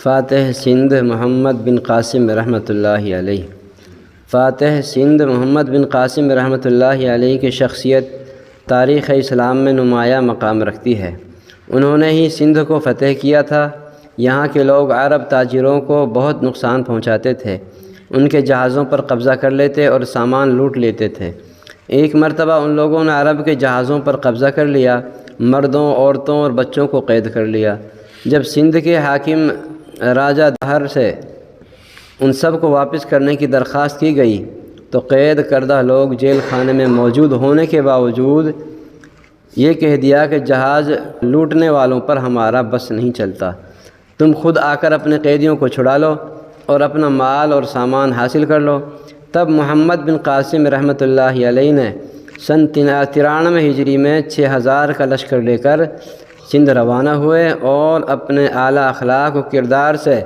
فاتح سندھ محمد بن قاسم رحمۃ اللہ علیہ۔ فاتح سندھ محمد بن قاسم رحمۃ اللہ علیہ کی شخصیت تاریخ اسلام میں نمایاں مقام رکھتی ہے۔ انہوں نے ہی سندھ کو فتح کیا تھا۔ یہاں کے لوگ عرب تاجروں کو بہت نقصان پہنچاتے تھے، ان کے جہازوں پر قبضہ کر لیتے اور سامان لوٹ لیتے تھے۔ ایک مرتبہ ان لوگوں نے عرب کے جہازوں پر قبضہ کر لیا، مردوں، عورتوں اور بچوں کو قید کر لیا۔ جب سندھ کے حاکم راجہ دہر سے ان سب کو واپس کرنے کی درخواست کی گئی تو قید کردہ لوگ جیل خانے میں موجود ہونے کے باوجود یہ کہہ دیا کہ جہاز لوٹنے والوں پر ہمارا بس نہیں چلتا، تم خود آ کر اپنے قیدیوں کو چھڑا لو اور اپنا مال اور سامان حاصل کر لو۔ تب محمد بن قاسم رحمۃ اللہ علیہ نے سن 93 ہجری میں 6000 کا لشکر لے کر سندھ روانہ ہوئے اور اپنے اعلیٰ اخلاق و کردار سے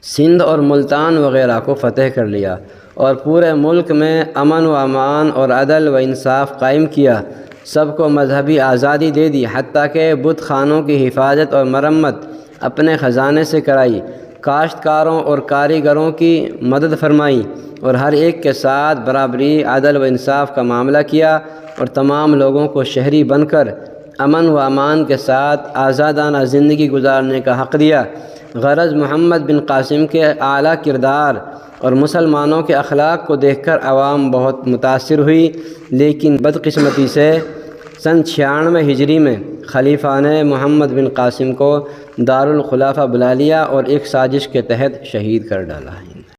سندھ اور ملتان وغیرہ کو فتح کر لیا اور پورے ملک میں امن و امان اور عدل و انصاف قائم کیا۔ سب کو مذہبی آزادی دے دی، حتیٰ کہ بت خانوں کی حفاظت اور مرمت اپنے خزانے سے کرائی، کاشتکاروں اور کاریگروں کی مدد فرمائی اور ہر ایک کے ساتھ برابری، عدل و انصاف کا معاملہ کیا اور تمام لوگوں کو شہری بن کر امن و امان کے ساتھ آزادانہ زندگی گزارنے کا حق دیا۔ غرض محمد بن قاسم کے اعلیٰ کردار اور مسلمانوں کے اخلاق کو دیکھ کر عوام بہت متاثر ہوئی، لیکن بدقسمتی سے سن 96 ہجری میں خلیفہ نے محمد بن قاسم کو دارالخلافہ بلا لیا اور ایک سازش کے تحت شہید کر ڈالا۔